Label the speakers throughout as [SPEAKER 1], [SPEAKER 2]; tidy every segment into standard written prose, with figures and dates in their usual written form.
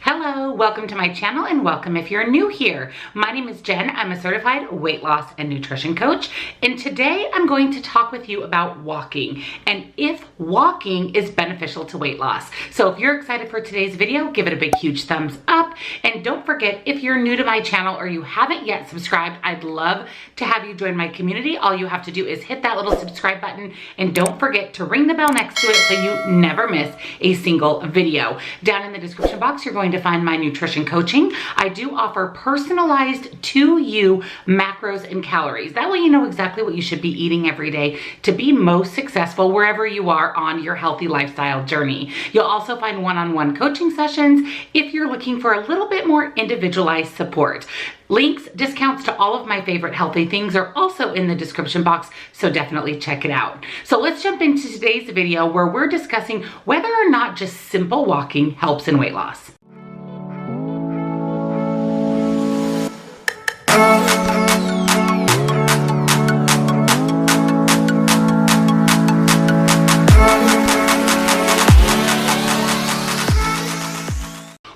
[SPEAKER 1] Hello, welcome to my channel and welcome if you're new here. My name is Jen. I'm a certified weight loss and nutrition coach, and today I'm going to talk with you about walking and if walking is beneficial to weight loss. So if you're excited for today's video, give it a big huge thumbs up, and don't forget, if you're new to my channel or you haven't yet subscribed, I'd love to have you join my community. All you have to do is hit that little subscribe button and don't forget to ring the bell next to it so you never miss a single video. Down in the description box, you're going to find my nutrition coaching. I do offer personalized to you macros and calories. That way you know exactly what you should be eating every day to be most successful wherever you are on your healthy lifestyle journey. You'll also find one-on-one coaching sessions if you're looking for a little bit more individualized support. Links, discounts to all of my favorite healthy things are also in the description box, so definitely check it out. So let's jump into today's video where we're discussing whether or not just simple walking helps in weight loss.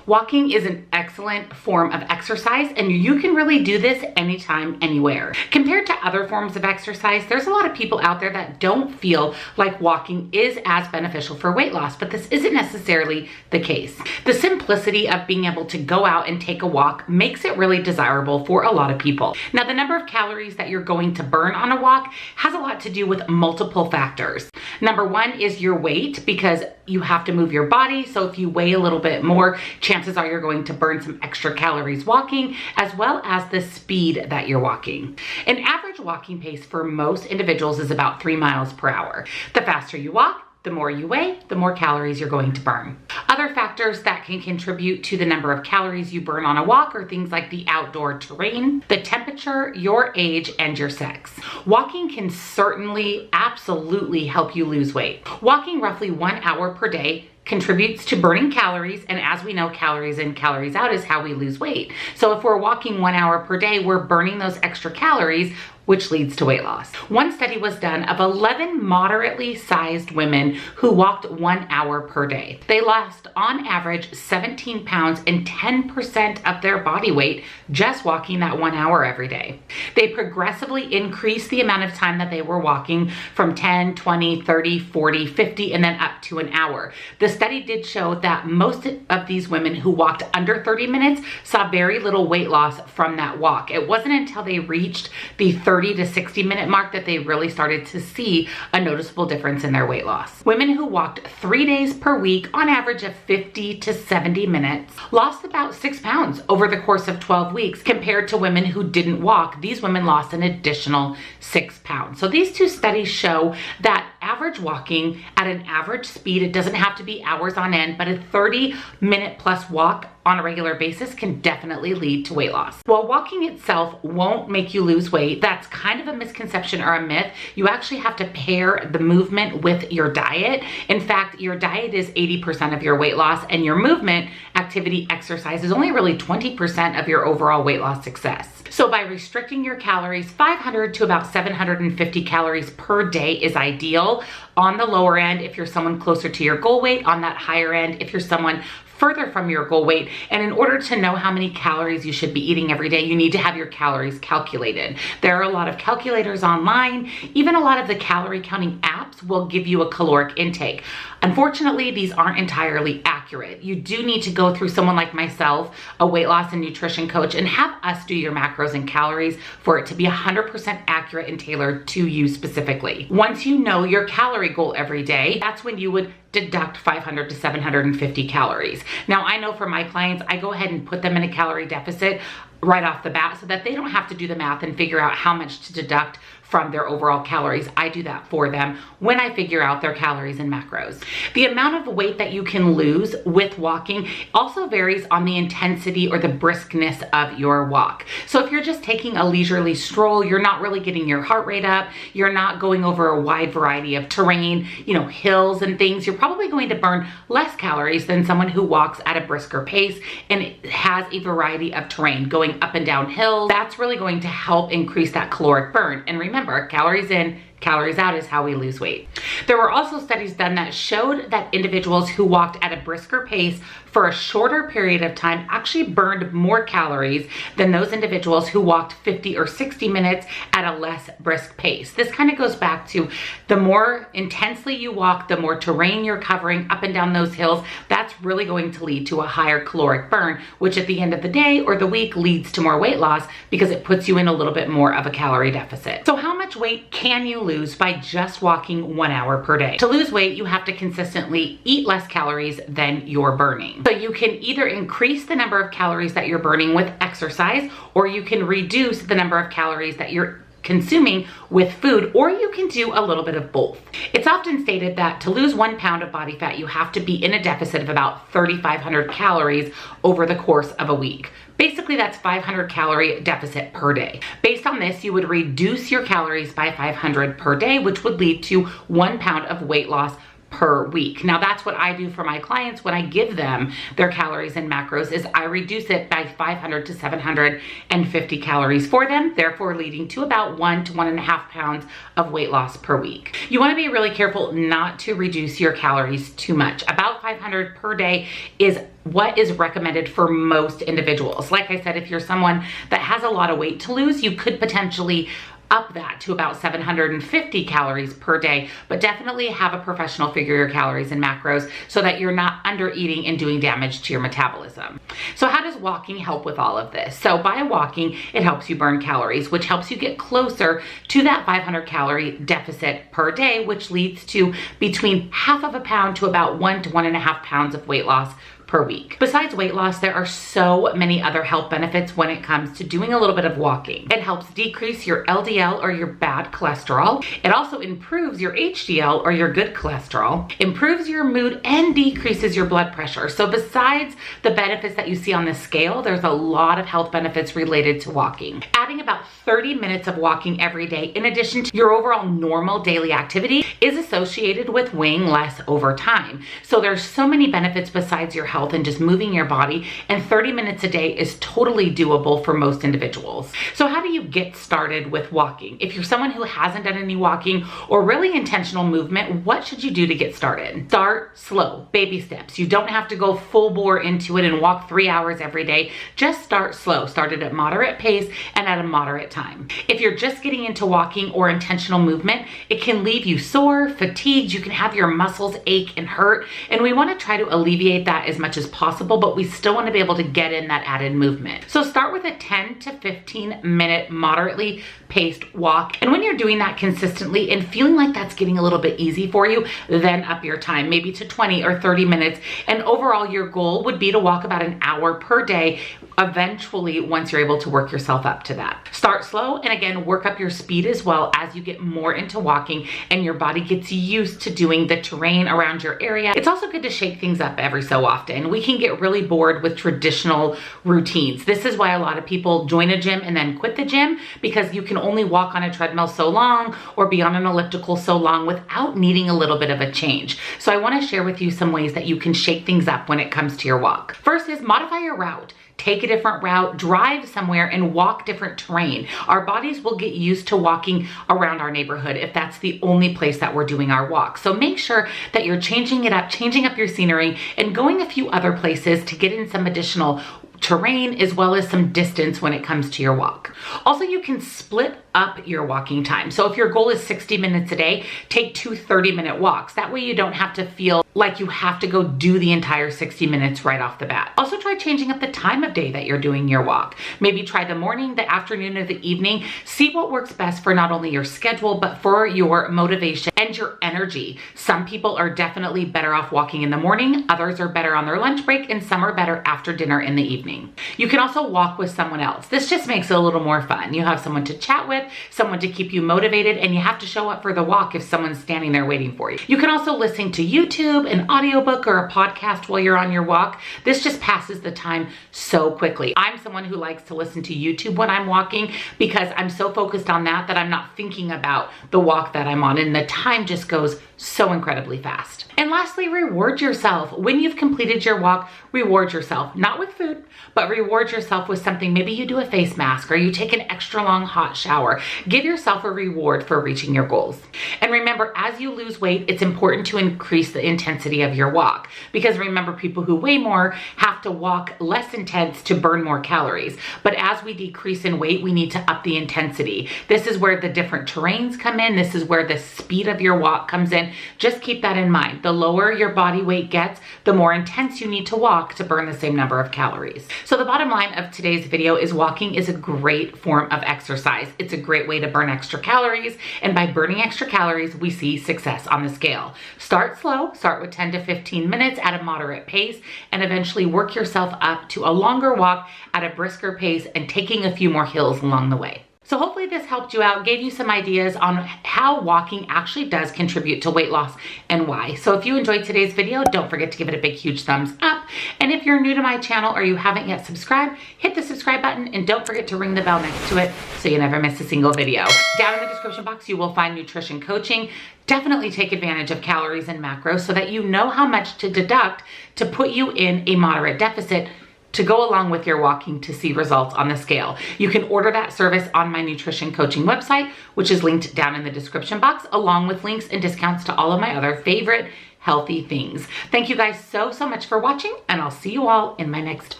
[SPEAKER 1] Walking is an excellent form of exercise, and you can really do this anytime, anywhere. Compared to other forms of exercise, there's a lot of people out there that don't feel like walking is as beneficial for weight loss, but this isn't necessarily the case. The simplicity of being able to go out and take a walk makes it really desirable for a lot of people. Now, the number of calories that you're going to burn on a walk has a lot to do with multiple factors. Number one is your weight, because you have to move your body. So if you weigh a little bit more, chances are you're going to burn some extra calories walking, as well as the speed that you're walking. An average walking pace for most individuals is about 3 miles per hour. The faster you walk, the more you weigh, the more calories you're going to burn. Other factors that can contribute to the number of calories you burn on a walk are things like the outdoor terrain, the temperature, your age, and your sex. Walking can certainly, absolutely help you lose weight. Walking roughly 1 hour per day contributes to burning calories, and as we know, calories in, calories out is how we lose weight. So if we're walking 1 hour per day, we're burning those extra calories, which leads to weight loss. One study was done of 11 moderately sized women who walked 1 hour per day. They lost on average 17 pounds and 10% of their body weight just walking that 1 hour every day. They progressively increased the amount of time that they were walking from 10, 20, 30, 40, 50, and then up to an hour. The study did show that most of these women who walked under 30 minutes saw very little weight loss from that walk. It wasn't until they reached the 30 to 60 minute mark that they really started to see a noticeable difference in their weight loss. Women who walked 3 days per week, on average of 50 to 70 minutes, lost about 6 pounds over the course of 12 weeks compared to women who didn't walk. These women lost an additional 6 pounds. So these two studies show that average walking at an average speed, it doesn't have to be hours on end, but a 30-minute plus walk on a regular basis can definitely lead to weight loss. While walking itself won't make you lose weight, that's kind of a misconception or a myth. You actually have to pair the movement with your diet. In fact, your diet is 80% of your weight loss, and your movement, activity, exercise is only really 20% of your overall weight loss success. So by restricting your calories, 500 to about 750 calories per day is ideal. On the lower end, if you're someone closer to your goal weight; on that higher end, if you're someone further from your goal weight. And in order to know how many calories you should be eating every day, you need to have your calories calculated. There are a lot of calculators online. Even a lot of the calorie counting apps will give you a caloric intake. Unfortunately, these aren't entirely accurate. You do need to go through someone like myself, a weight loss and nutrition coach, and have us do your macros and calories for it to be 100% accurate and tailored to you specifically. Once you know your calorie goal every day, that's when you would deduct 500 to 750 calories. Now, I know for my clients, I go ahead and put them in a calorie deficit right off the bat so that they don't have to do the math and figure out how much to deduct from their overall calories. I do that for them when I figure out their calories and macros. The amount of weight that you can lose with walking also varies on the intensity or the briskness of your walk. So if you're just taking a leisurely stroll, you're not really getting your heart rate up, you're not going over a wide variety of terrain, hills and things, you're probably going to burn less calories than someone who walks at a brisker pace and it has a variety of terrain going up and down hills. That's really going to help increase that caloric burn. And remember, calories in, calories out is how we lose weight. There were also studies done that showed that individuals who walked at a brisker pace for a shorter period of time actually burned more calories than those individuals who walked 50 or 60 minutes at a less brisk pace. This kind of goes back to the more intensely you walk, the more terrain you're covering up and down those hills, that's really going to lead to a higher caloric burn, which at the end of the day or the week leads to more weight loss because it puts you in a little bit more of a calorie deficit. So how much weight can you lose by just walking 1 hour per day? To lose weight, you have to consistently eat less calories than you're burning. So you can either increase the number of calories that you're burning with exercise, or you can reduce the number of calories that you're consuming with food, or you can do a little bit of both. It's often stated that to lose 1 pound of body fat, you have to be in a deficit of about 3,500 calories over the course of a week. Basically, that's 500 calorie deficit per day. Based on this, you would reduce your calories by 500 per day, which would lead to 1 pound of weight loss per week. Now that's what I do for my clients when I give them their calories and macros, is I reduce it by 500 to 750 calories for them, therefore leading to about 1 to 1.5 pounds of weight loss per week. You want to be really careful not to reduce your calories too much. About 500 per day is what is recommended for most individuals. Like I said, if you're someone that has a lot of weight to lose, you could potentially up that to about 750 calories per day, but definitely have a professional figure your calories and macros so that you're not under eating and doing damage to your metabolism. So how does walking help with all of this? So by walking, it helps you burn calories, which helps you get closer to that 500 calorie deficit per day, which leads to between half of a pound to about 1 to 1.5 pounds of weight loss per week. Besides weight loss, there are so many other health benefits when it comes to doing a little bit of walking. It helps decrease your LDL or your bad cholesterol. It also improves your HDL or your good cholesterol, improves your mood, and decreases your blood pressure. So besides the benefits that you see on the scale, there's a lot of health benefits related to walking. Adding about 30 minutes of walking every day in addition to your overall normal daily activity is associated with weighing less over time. So there's so many benefits besides your health and just moving your body, and 30 minutes a day is totally doable for most individuals. So how do you get started with walking? If you're someone who hasn't done any walking or really intentional movement, what should you do to get started? Start slow, baby steps. You don't have to go full bore into it and walk 3 hours every day. Just start slow. Start at a moderate pace and at a moderate time. If you're just getting into walking or intentional movement, it can leave you sore, fatigued. You can have your muscles ache and hurt, and we want to try to alleviate that as much as possible, but we still want to be able to get in that added movement. So start with a 10 to 15 minute moderately paced walk. And when you're doing that consistently and feeling like that's getting a little bit easy for you, then up your time, maybe to 20 or 30 minutes. And overall, your goal would be to walk about an hour per day, eventually once you're able to work yourself up to that. Start slow, and again, work up your speed as well as you get more into walking and your body gets used to doing the terrain around your area. It's also good to shake things up every so often. We can get really bored with traditional routines. This is why a lot of people join a gym and then quit the gym, because you can only walk on a treadmill so long or be on an elliptical so long without needing a little bit of a change. So I want to share with you some ways that you can shake things up when it comes to your walk. First is modify your route. Take a different route, drive somewhere, and walk different terrain. Our bodies will get used to walking around our neighborhood if that's the only place that we're doing our walk. So make sure that you're changing it up, changing up your scenery, and going a few other places to get in some additional terrain as well as some distance when it comes to your walk. Also, you can split up your walking time. So if your goal is 60 minutes a day, take 2 30-minute walks. That way you don't have to feel like you have to go do the entire 60 minutes right off the bat. Also try changing up the time of day that you're doing your walk. Maybe try the morning, the afternoon, or the evening. See what works best for not only your schedule, but for your motivation and your energy. Some people are definitely better off walking in the morning, others are better on their lunch break, and some are better after dinner in the evening. You can also walk with someone else. This just makes it a little more fun. You have someone to chat with, someone to keep you motivated, and you have to show up for the walk if someone's standing there waiting for you. You can also listen to YouTube, an audiobook, or a podcast while you're on your walk. This just passes the time so quickly. I'm someone who likes to listen to YouTube when I'm walking because I'm so focused on that I'm not thinking about the walk that I'm on, and the time just goes so incredibly fast. And lastly, reward yourself. When you've completed your walk, reward yourself, not with food, but reward yourself with something. Maybe you do a face mask or you take an extra long hot shower. Give yourself a reward for reaching your goals. And remember, as you lose weight, it's important to increase the intensity of your walk, because remember, people who weigh more have to walk less intense to burn more calories. But as we decrease in weight, we need to up the intensity. This is where the different terrains come in. This is where the speed of your walk comes in. Just keep that in mind. The lower your body weight gets, the more intense you need to walk to burn the same number of calories. So the bottom line of today's video is walking is a great form of exercise. It's a great way to burn extra calories, and by burning extra calories, we see success on the scale. Start slow, start with 10 to 15 minutes at a moderate pace, and eventually work yourself up to a longer walk at a brisker pace and taking a few more hills along the way. So hopefully this helped you out, gave you some ideas on how walking actually does contribute to weight loss and why. So if you enjoyed today's video, don't forget to give it a big, huge thumbs up. And if you're new to my channel or you haven't yet subscribed, hit the subscribe button and don't forget to ring the bell next to it so you never miss a single video. Down in the description box, you will find nutrition coaching. Definitely take advantage of calories and macros so that you know how much to deduct to put you in a moderate deficit to go along with your walking to see results on the scale. You can order that service on my nutrition coaching website, which is linked down in the description box, along with links and discounts to all of my other favorite healthy things. Thank you guys so much for watching, and I'll see you all in my next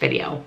[SPEAKER 1] video.